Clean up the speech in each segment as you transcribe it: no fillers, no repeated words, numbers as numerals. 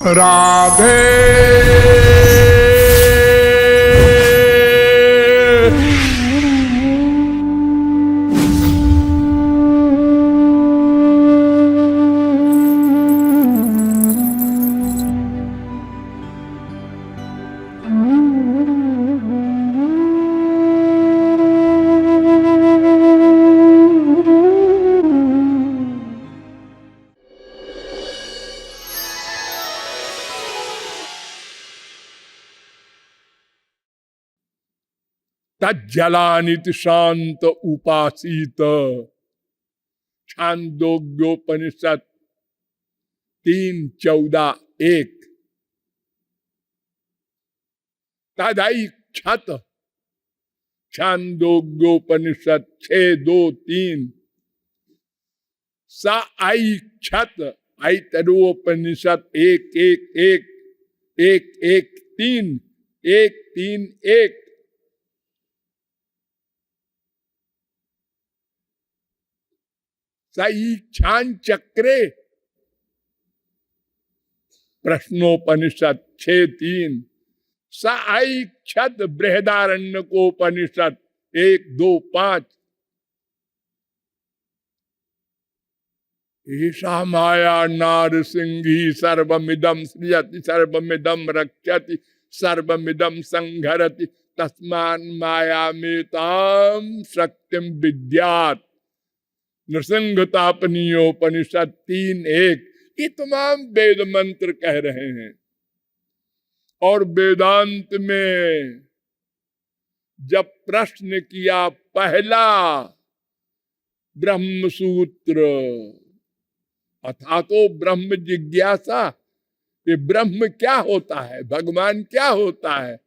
राधे तज्जलानित शांत उपासीत। छांदोग्योपनिषद 3:14-1। तदैक्षत। छांदोग्योपनिषद 6:2-3। स ऐक्षत। ऐतरोपनिषद 1:1-1, 1:1-3, 1:3-1। सईक्षान चक्रे। प्रश्नोपनिषद 6:3। स ऐक्षत। बृहदारण्यकोपनिषद 1:2-5। ईशा माया नारसिंही सर्वमिदं सृजति सर्वमिदं रक्षति सर्वमिदं संघरति तस्मान् मायामेतां शक्तिं विद्यात्। नृसिंहतापनीयोपनिषद 3:1। ये तमाम वेद मंत्र कह रहे हैं। और वेदांत में जब प्रश्न किया पहला ब्रह्म सूत्र अथा तो ब्रह्म जिज्ञासा, ये ब्रह्म क्या होता है, भगवान क्या होता है,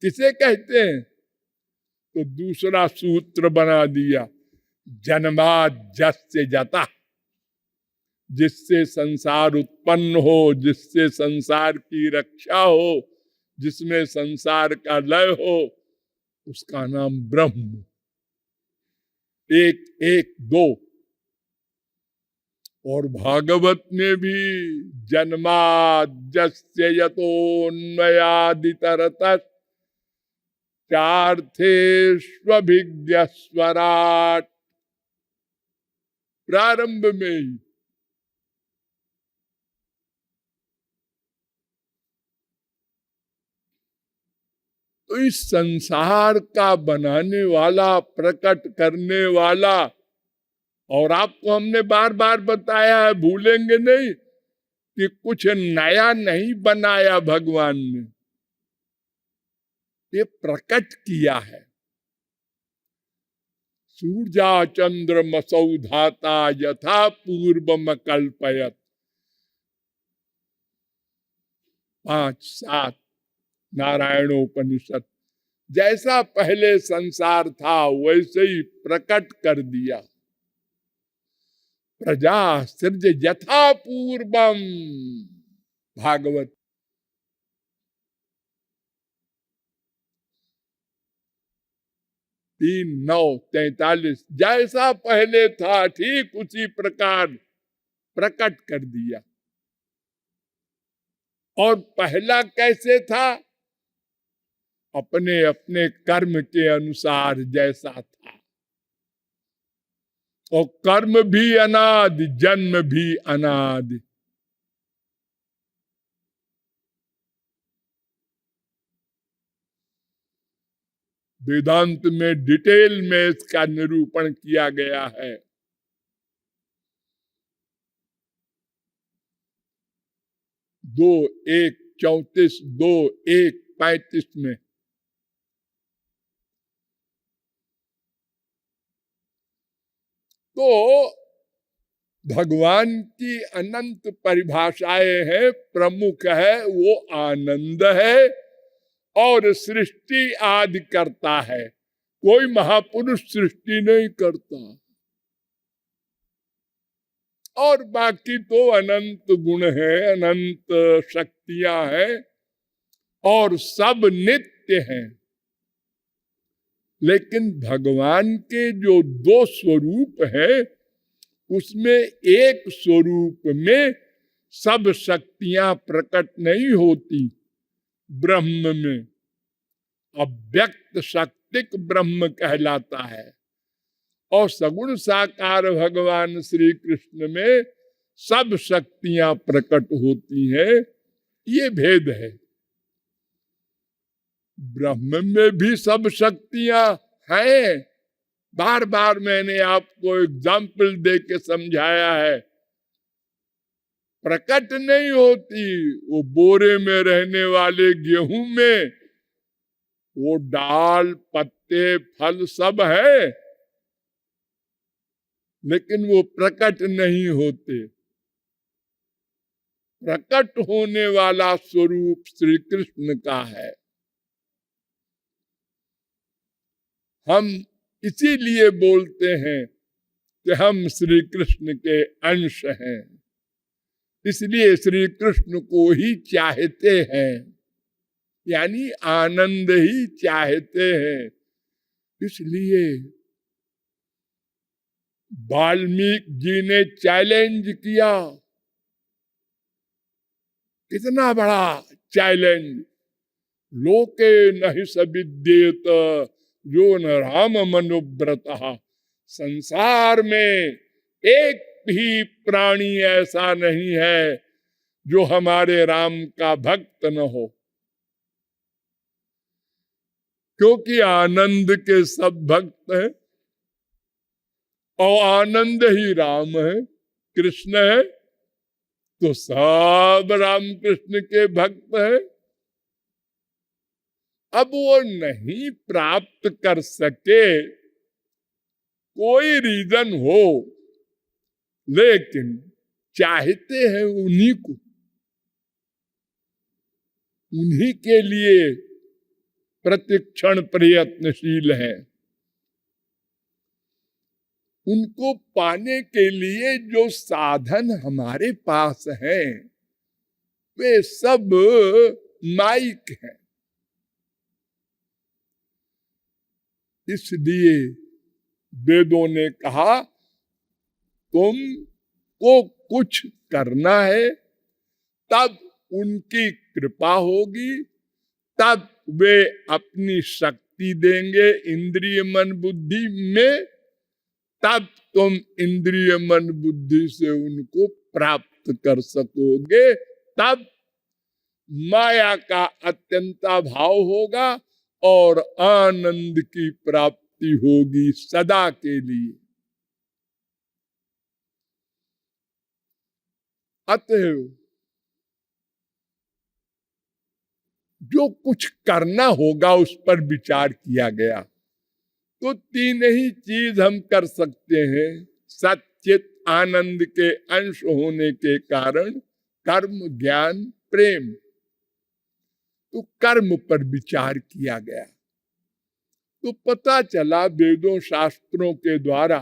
किसे कहते हैं, तो दूसरा सूत्र बना दिया, जन्माद्यस्य जता, जिससे संसार उत्पन्न हो, जिससे संसार की रक्षा हो, जिसमें संसार का लय हो, उसका नाम ब्रह्म। 1:1-2। और भागवत में भी जन्माद्यस्य यतोन्मयादितरतः चार्थेष्वभिज्ञस्वराट्। प्रारंभ में ही तो इस संसार का बनाने वाला, प्रकट करने वाला, और आपको हमने बार बार बताया है, भूलेंगे नहीं, कि कुछ नया नहीं बनाया भगवान ने, ये प्रकट किया है। सूर्या चंद्रमसौ धाता यथा पूर्वम कल्पयत। 5:7 नारायणोपनिषद। जैसा पहले संसार था वैसे ही प्रकट कर दिया। प्रजा सृज यथा पूर्वम। भागवत 3:9-43। जैसा पहले था ठीक उसी प्रकार प्रकट कर दिया। और पहला कैसे था? अपने अपने कर्म के अनुसार जैसा था। और कर्म भी अनादि, जन्म भी अनादि। वेदांत में डिटेल में इसका निरूपण किया गया है। दो 1:34, 2:1:35 में। तो भगवान की अनंत परिभाषाएं हैं। प्रमुख है वो आनंद है और सृष्टि आदि करता है। कोई महापुरुष सृष्टि नहीं करता। और बाकी तो अनंत गुण है, अनंत शक्तियां हैं और सब नित्य हैं। लेकिन भगवान के जो 2 स्वरूप हैं, उसमें एक स्वरूप में सब शक्तियां प्रकट नहीं होती ब्रह्म में, अव्यक्त शक्तिक ब्रह्म कहलाता है। और सगुण साकार भगवान श्री कृष्ण में सब शक्तियां प्रकट होती हैं, ये भेद है। ब्रह्म में भी सब शक्तियां हैं, बार बार मैंने आपको एग्जाम्पल दे के समझाया है। प्रकट नहीं होती, वो बोरे में रहने वाले गेहूं में वो डाल पत्ते फल सब है, लेकिन वो प्रकट नहीं होते। प्रकट होने वाला स्वरूप श्री कृष्ण का है। हम इसीलिए बोलते हैं कि हम श्री कृष्ण के अंश हैं, इसलिए श्री कृष्ण को ही चाहते हैं, यानी आनंद ही चाहते हैं। इसलिए वाल्मीकि जी ने चैलेंज किया, कितना बड़ा चैलेंज, लोके नहि स विद्येत जो न राम मनुव्रत। संसार में एक भी प्राणी ऐसा नहीं है जो हमारे राम का भक्त न हो, क्योंकि आनंद के सब भक्त हैं और आनंद ही राम है, कृष्ण है, तो सब राम कृष्ण के भक्त हैं। अब वो नहीं प्राप्त कर सके, कोई रीजन हो, लेकिन चाहते हैं उन्हीं को, उन्हीं के लिए प्रतिक्षण प्रयत्नशील है। उनको पाने के लिए जो साधन हमारे पास हैं वे सब माइक हैं। इसलिए वेदों ने कहा तुमको कुछ करना है, तब उनकी कृपा होगी, तब वे अपनी शक्ति देंगे इंद्रिय मन बुद्धि में, तब तुम इंद्रिय मन बुद्धि से उनको प्राप्त कर सकोगे, तब माया का अत्यंताभाव होगा और आनंद की प्राप्ति होगी सदा के लिए। अतएव जो कुछ करना होगा उस पर विचार किया गया। तो तीन ही चीज हम कर सकते हैं सच्चित आनंद के अंश होने के कारण, कर्म ज्ञान प्रेम। तो कर्म पर विचार किया गया तो पता चला वेदों शास्त्रों के द्वारा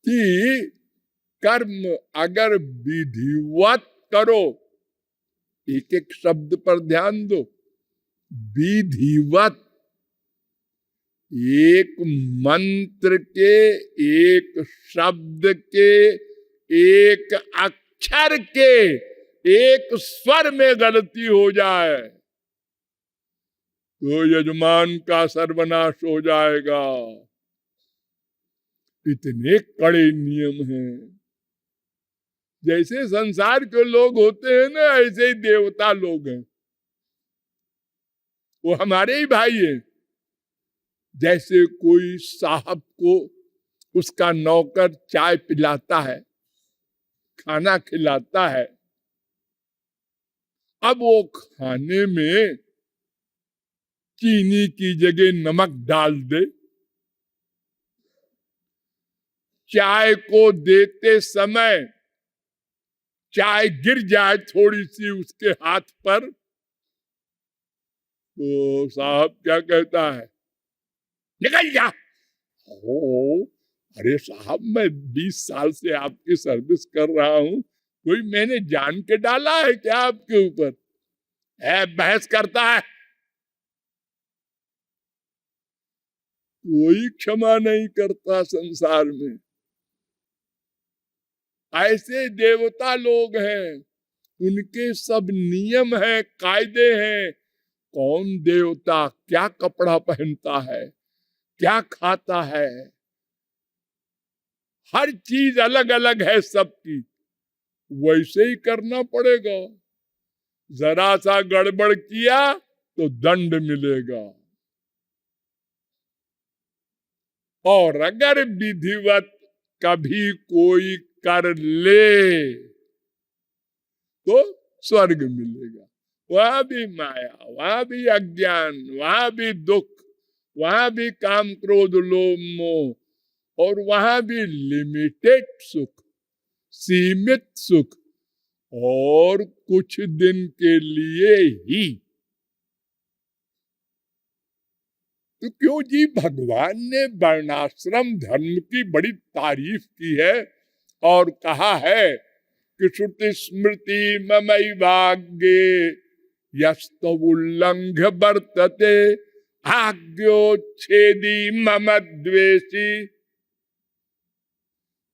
कि कर्म अगर विधिवत करो, एक एक शब्द पर ध्यान दो, विधिवत, एक मंत्र के, एक शब्द के, एक अक्षर के, एक स्वर में गलती हो जाए तो यजमान का सर्वनाश हो जाएगा। इतने कड़े नियम हैं। जैसे संसार के लोग होते हैं ना, ऐसे ही देवता लोग हैं, वो हमारे ही भाई हैं। जैसे कोई साहब को उसका नौकर चाय पिलाता है, खाना खिलाता है, अब वो खाने में चीनी की जगह नमक डाल दे, चाय को देते समय चाय गिर जाए थोड़ी सी उसके हाथ पर, तो साहब क्या कहता है, निकल जा। हो, अरे साहब मैं 20 साल से आपकी सर्विस कर रहा हूं, कोई मैंने जान के डाला है क्या आपके ऊपर? है बहस करता है। कोई क्षमा नहीं करता संसार में। ऐसे देवता लोग हैं, उनके सब नियम हैं, कायदे हैं। कौन देवता क्या कपड़ा पहनता है, क्या खाता है, हर चीज अलग अलग है सबकी। वैसे ही करना पड़ेगा। जरा सा गड़बड़ किया तो दंड मिलेगा। और अगर विधिवत कभी कोई कर ले तो स्वर्ग मिलेगा। वहां भी माया, वहां भी अज्ञान, वहां भी दुख, वहां भी काम क्रोध लोभ मोह, और वहां भी लिमिटेड सुख, सीमित सुख, और कुछ दिन के लिए ही। तो क्यों जी भगवान ने वर्णाश्रम धर्म की बड़ी तारीफ की है और कहा है कि श्रुति स्मृति ममई भाग्ये यस्तु उल्लंघ वर्तते आज्ञोच्छेदी मम द्वेषी।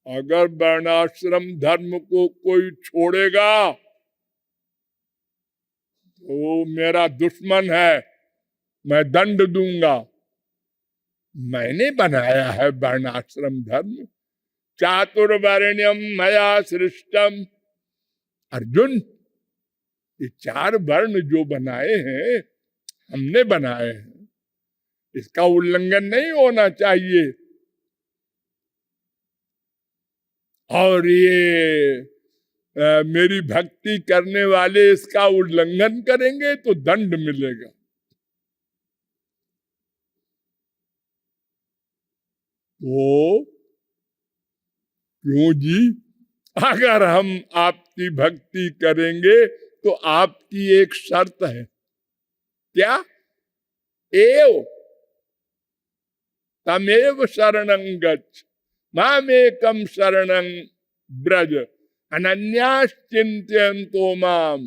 अगर वर्णाश्रम धर्म को कोई छोड़ेगा तो मेरा दुश्मन है, मैं दंड दूंगा। मैंने बनाया है वर्णाश्रम धर्म, चातुर्वर्ण्यम मया सृष्टम। अर्जुन, ये 4 वर्ण जो बनाए हैं हमने बनाए हैं, इसका उल्लंघन नहीं होना चाहिए। और ये मेरी भक्ति करने वाले इसका उल्लंघन करेंगे तो दंड मिलेगा। वो क्यों जी, अगर हम आपकी भक्ति करेंगे तो आपकी एक शर्त है। क्या? एव तमेव शरणं गच्छ मामेकं शरणं ब्रज अनन्याश्चिन्तयन्तो माम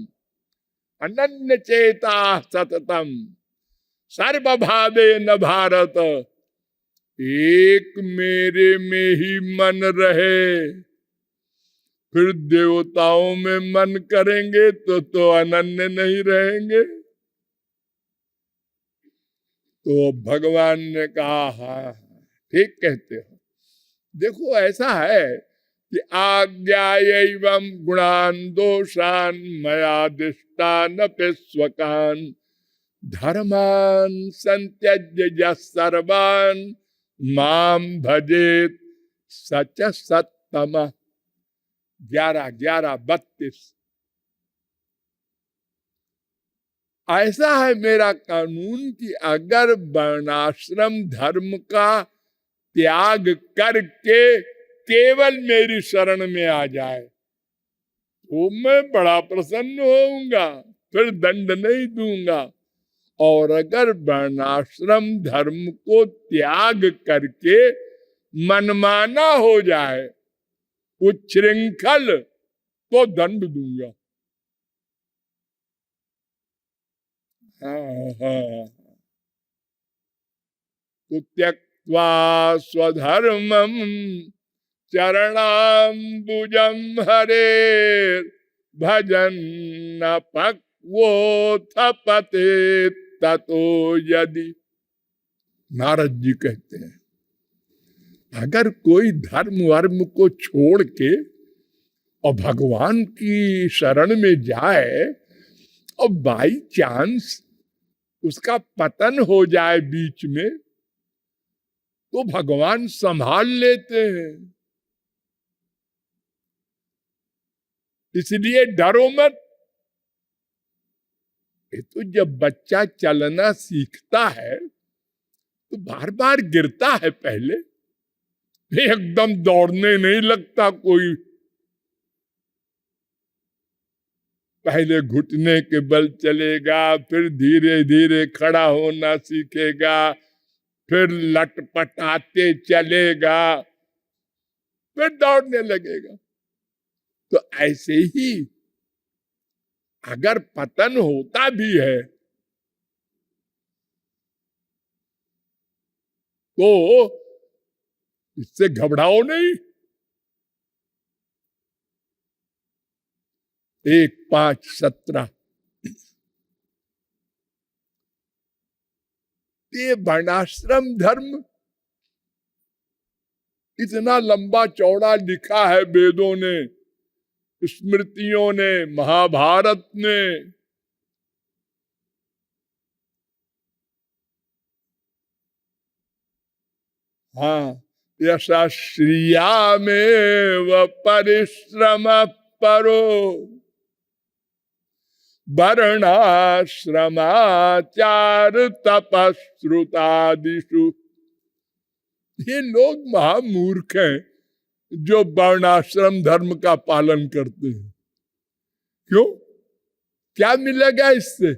अनन्य चेता सततम सर्वभावेन भारत। एक मेरे में ही मन रहे, फिर देवताओं में मन करेंगे तो अनन्य नहीं रहेंगे। तो भगवान ने कहा हाँ ठीक कहते हो। देखो ऐसा है कि आज्ञा एवं गुणान दोषान मया दिष्टान स्वकान धर्मान संत्यज्य सर्वान माम भजेत सच सत्तम। 11-11-32। ऐसा है मेरा कानून कि अगर वर्णाश्रम धर्म का त्याग करके केवल मेरी शरण में आ जाए तो मैं बड़ा प्रसन्न होऊंगा, फिर दंड नहीं दूंगा। और अगर वर्णाश्रम धर्म को त्याग करके मनमाना हो जाए, उच्छृंखल, तो दंड दूंगा। हाँ। तो त्यक्त्वा स्वधर्मम चरणाम्बुजम हरे भजन न पक्वोऽथ पते ततो यदि। नारद जी कहते हैं अगर कोई धर्म वर्म को छोड़ के और भगवान की शरण में जाए और बाई चांस उसका पतन हो जाए बीच में, तो भगवान संभाल लेते हैं। इसलिए डरो मत। ये तो जब बच्चा चलना सीखता है तो बार बार गिरता है, पहले एकदम दौड़ने नहीं लगता कोई। पहले घुटने के बल चलेगा, फिर धीरे धीरे खड़ा होना सीखेगा, फिर लटपटाते चलेगा, फिर दौड़ने लगेगा। तो ऐसे ही अगर पतन होता भी है तो इससे घबराओ नहीं। 1:5:17। ये वर्णाश्रम धर्म इतना लंबा चौड़ा लिखा है वेदों ने, स्मृतियों ने, महाभारत ने। हाँ, यशस्रियामेव परिश्रम परो वर्णाश्रमाचार तपश्रुतादिषु। ये लोग महामूर्ख हैं जो वर्णाश्रम धर्म का पालन करते हैं। क्यों? क्या मिलेगा इससे?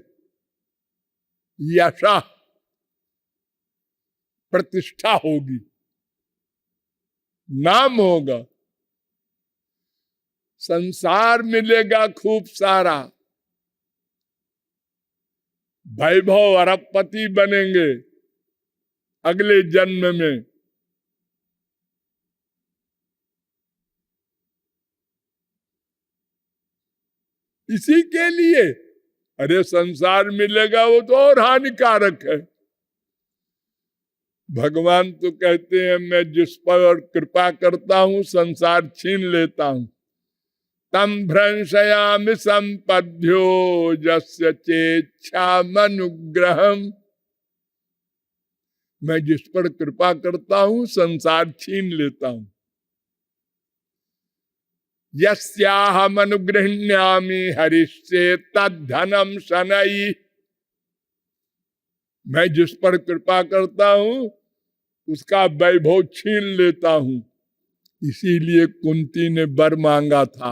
यशा, प्रतिष्ठा होगी, नाम होगा, संसार मिलेगा खूब सारा, वैभव, अरबपति बनेंगे अगले जन्म में। इसी के लिए अरे संसार मिलेगा वो तो और हानिकारक है। भगवान तो कहते हैं मैं जिस पर कृपा करता हूं संसार छीन लेता हूं। तम भ्रंशयामि संपद्यो यस्य चेच्छामनुग्रहम्। मैं जिस पर कृपा करता हूं संसार छीन लेता हूं। यस्याहम् अनुगृह्णामि हरिष्ये तद्धनम शनैः। मैं जिस पर कृपा करता हूं उसका वैभव छीन लेता हूं। इसीलिए कुंती ने वर मांगा था,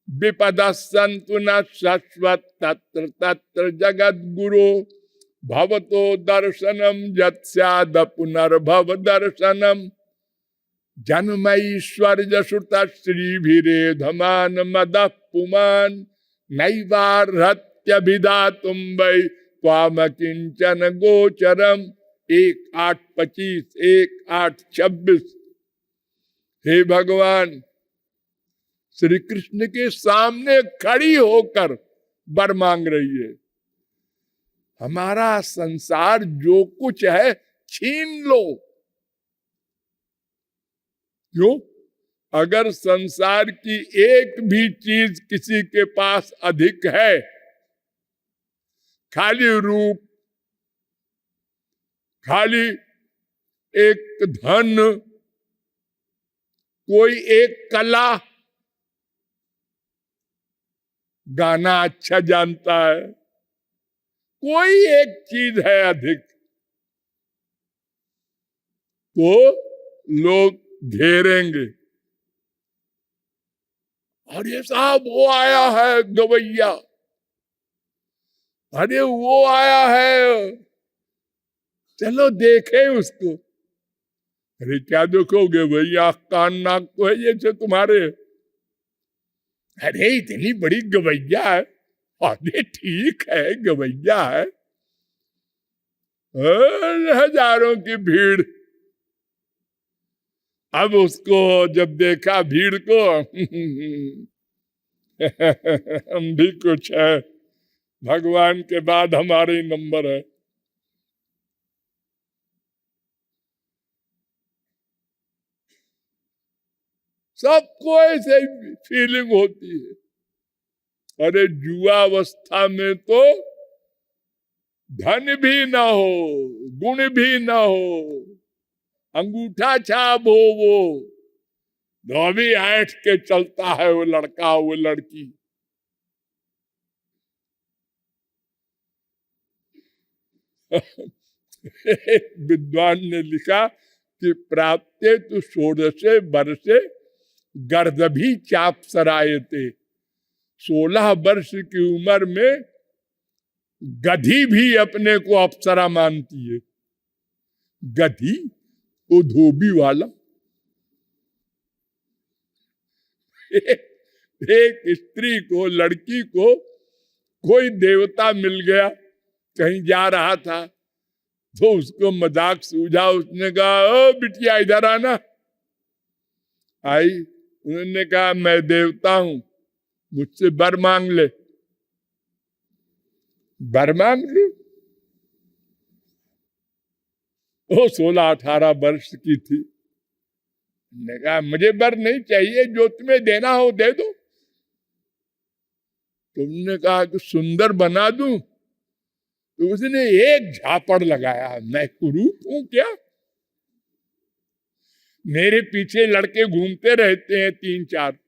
विपदः सन्तु न शश्वत् तत्र तत्र जगद गुरो भवतो दर्शनम यत्स्याद पुनर्भव दर्शनम जन्मैश्वर्य श्रुत श्रीभिरेधमान मदः पुमान नैवार्हत्यभिधातुं वै त्वाम किंचन गोचरम। 1:8:25, 1:8:26। हे भगवान, श्री कृष्ण के सामने खड़ी होकर वर मांग रही है, हमारा संसार जो कुछ है छीन लो। क्यों? अगर संसार की एक भी चीज किसी के पास अधिक है, खाली रूप, खाली एक धन, कोई एक कला, गाना अच्छा जानता है, कोई एक चीज है अधिक, तो लोग घेरेंगे। अरे साहब वो आया है गवैया, अरे वो आया है, चलो देखे उसको। अरे क्या देखोगे भाई, आंख कान नाक तो है ये से तुम्हारे। अरे इतनी बड़ी गवैया है। अरे ठीक है गवैया है, हजारों की भीड़। अब उसको जब देखा भीड़ को हम भी कुछ है, भगवान के बाद हमारे नंबर है। सबको ऐसे फीलिंग होती है। अरे जुआवस्था में तो धन भी ना हो, गुण भी ना हो, अंगूठा छाप हो, वो धोबी ऐंठ के चलता है वो लड़का वो लड़की। एक विद्वान ने लिखा कि प्राप्ते तो 16 वर्षे गर्दभी चाप सराये थे। 16 वर्ष की उम्र में गधी भी अपने को अप्सरा मानती है। गधी वो धोबी वाला। एक स्त्री को, लड़की को कोई देवता मिल गया, कहीं जा रहा था तो उसको मजाक सूझा। उसने कहा ओ बिटिया इधर आना। आई, उन्होंने कहा मैं देवता हूं, मुझसे वर मांग ले। वर मांग ली। वो 16-18 वर्ष की थी। ने कहा मुझे वर नहीं चाहिए, जो तुम्हें देना हो दे दो। तुमने कहा कि सुंदर बना दूं, तो उसने एक झापड़ लगाया। मैं कुरूप हूं क्या? मेरे पीछे लड़के घूमते रहते हैं 3-4,